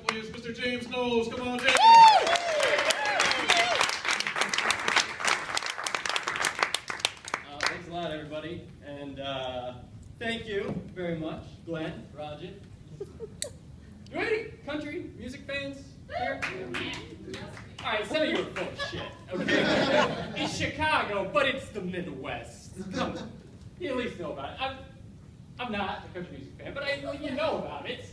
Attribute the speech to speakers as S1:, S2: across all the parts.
S1: Please, Mr. James Knowles. Come on, James.
S2: Thanks a lot, everybody. And thank you very much, Glenn, Roger. Do we have any country music fans here? All right, some of you are full of shit, okay? It's Chicago, but it's the Midwest. Come on. You at least know about it. I'm not a country music fan, but you know about it.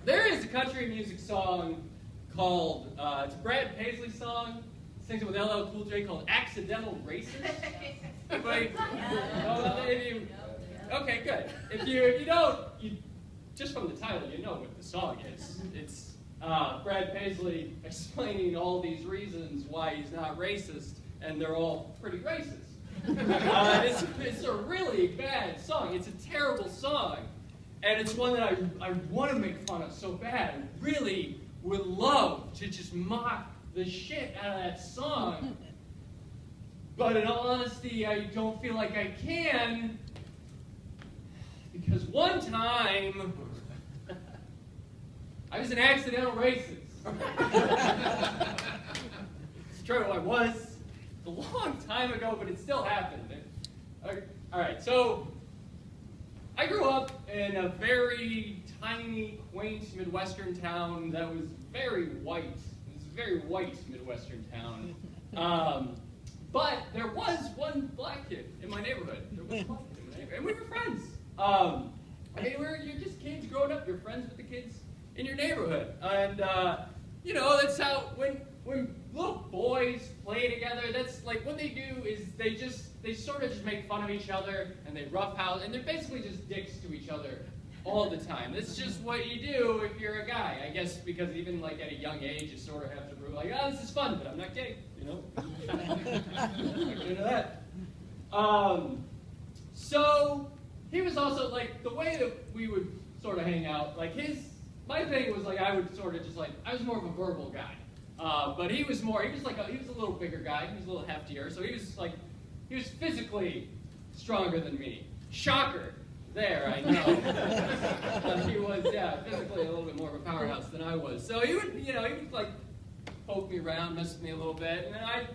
S2: There is a country music song called, it's a Brad Paisley song. He sings it with LL Cool J called Accidental Racist. Anybody know about it? Okay, good. If you don't, just from the title, you know what the song is. It's Brad Paisley explaining all these reasons why he's not racist, and they're all pretty racist. It's a really bad song. It's a terrible song. And it's one that I want to make fun of so bad. I really would love to just mock the shit out of that song. But in all honesty, I don't feel like I can. Because one time, I was an accidental racist. It's true, I was. A long time ago, but it still happened. All right, so I grew up in a very tiny, quaint Midwestern town that was very white. It was a very white Midwestern town. But there was one black kid in my neighborhood. There was one black kid in my neighborhood, and we were friends. I mean, you're just kids growing up. You're friends with the kids in your neighborhood, and you know, that's how when little boys play together, that's like what they do is they sort of just make fun of each other and they roughhouse, and they're basically just dicks to each other all the time. That's just what you do if you're a guy, I guess, because even like at a young age you sort of have to prove like, oh, this is fun, but I'm not gay, you know. I'm into that. So he was also like the way that we would sort of hang out. Like my thing was like I would sort of just like I was more of a verbal guy. But he was a little bigger guy. He was a little heftier, so he was physically stronger than me. Shocker, there, I know. But he was, physically a little bit more of a powerhouse than I was. So he would like poke me around, mess with me a little bit, and then I'd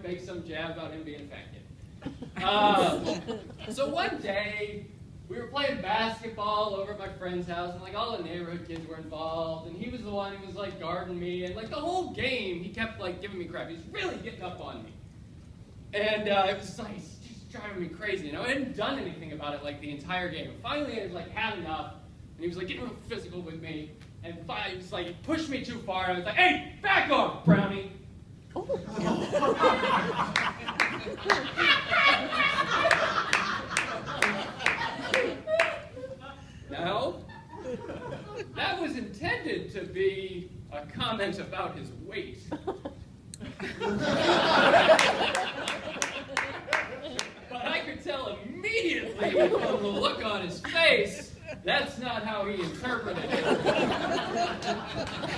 S2: make some jab about him being a fat kid. So one day, we were playing basketball over at my friend's house, and like all the neighborhood kids were involved, and he was the one who was like guarding me, and like the whole game, he kept like giving me crap. He was really getting up on me, and it was like just driving me crazy. I hadn't done anything about it like the entire game. Finally, I was like had enough, and he was like getting real physical with me, and finally, he was like he pushed me too far, and I was like, "Hey, back off, Brownie!" Now, that was intended to be a comment about his weight. But I could tell immediately from the look on his face, that's not how he interpreted it.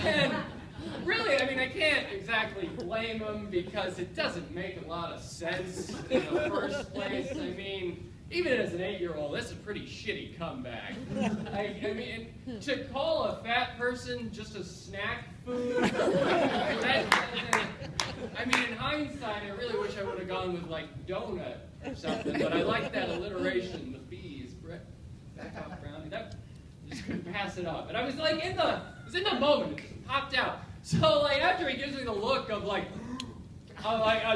S2: And really, I mean, I can't exactly blame him because it doesn't make a lot of sense in the first place. I mean, even as an 8-year-old, that's a pretty shitty comeback. I mean, to call a fat person just a snack food, I mean, in hindsight, I really wish I would have gone with, like, donut or something, but I like that alliteration, the bees, back off, Brownie. That, just couldn't pass it up. And I was, like, in the moment, it just popped out. So, like, after he gives me the look of, like,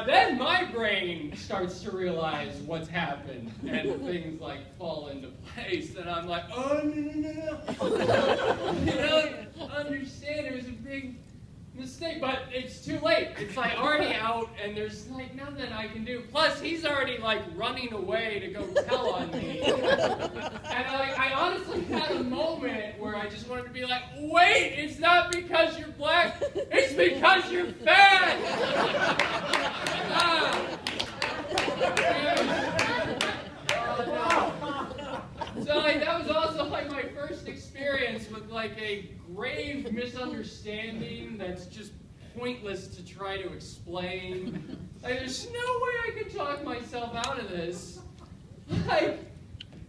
S2: then my brain starts to realize what's happened, and things like fall into place, and I'm like, oh no. You don't understand, it was a big mistake, but it's too late. It's like already out, and there's like nothing I can do. Plus, he's already like running away to go tell on me. And I honestly had a moment where I just wanted to be like, wait, it's not because you're black, it's because you're fat. So like, that was also like my first experience with like a grave misunderstanding that's just pointless to try to explain. Like, there's no way I could talk myself out of this. Like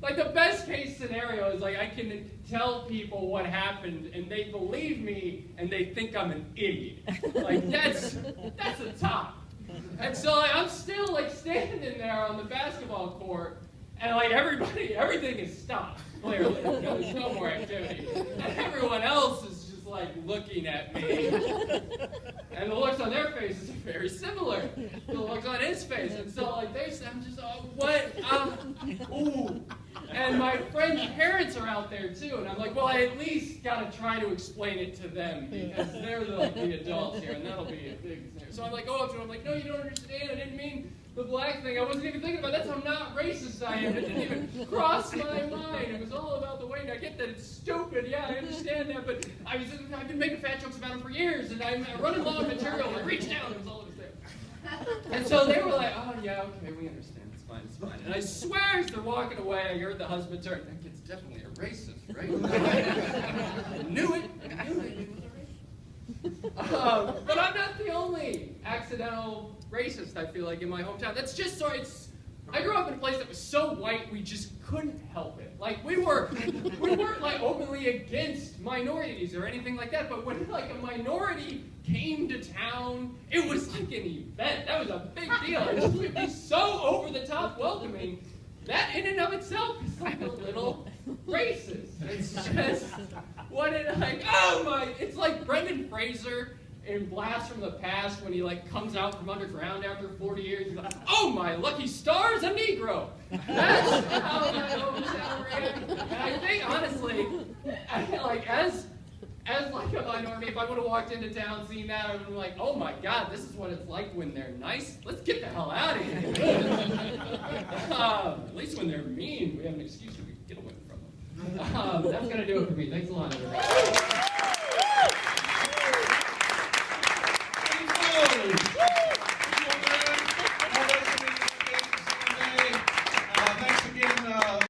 S2: like the best case scenario is like I can tell people what happened and they believe me and they think I'm an idiot. Like that's the top. And so like, I'm still like standing there on the basketball court and like everything is stopped. Clearly, there's no more activity, and everyone else is just like looking at me. And the looks on their faces are very similar to the looks on his face. And so like I'm just, what? Ooh. And my friend's parents are out there too. And I'm like, well, I at least got to try to explain it to them because they're the adults here and that'll be a big thing. So I'm like, go up to him, I'm like, no, you don't understand. I didn't mean the black thing. I wasn't even thinking about it. That's how not racist I am. It didn't even cross my mind. It was all about the weight. I get that it's stupid. Yeah, I understand that. But I've been making fat jokes about him for years. And I'm running low on material. I reached down. It was all that was there. And so they were like, oh, yeah, okay, we understand. It's fine, it's fine. And I swear as they're walking away, I heard the husband turn. That kid's definitely a racist, right? I knew it. I knew it. But I'm not the only accidental racist, I feel like, in my hometown. That's just so I grew up in a place that was so white we just couldn't help it. Like we weren't like openly against minorities or anything like that, but when like a minority came to town, it was like an event. That was a big deal. It just would be so over the top welcoming. That in and of itself is like a little racist. It's just what it like, oh my, it's like Brendan Fraser in Blast from the Past when he like comes out from underground after 40 years. He's like, oh my lucky stars, a Negro. That's how that hometown reacted. And I think honestly, like as like a minority, if I would have walked into town seeing that, I would have been like, oh my God, this is what it's like when they're nice. Let's get the hell out of here. At least when they're mean, we have an excuse to get away from them. That's gonna do it for me. Thanks a lot, everybody.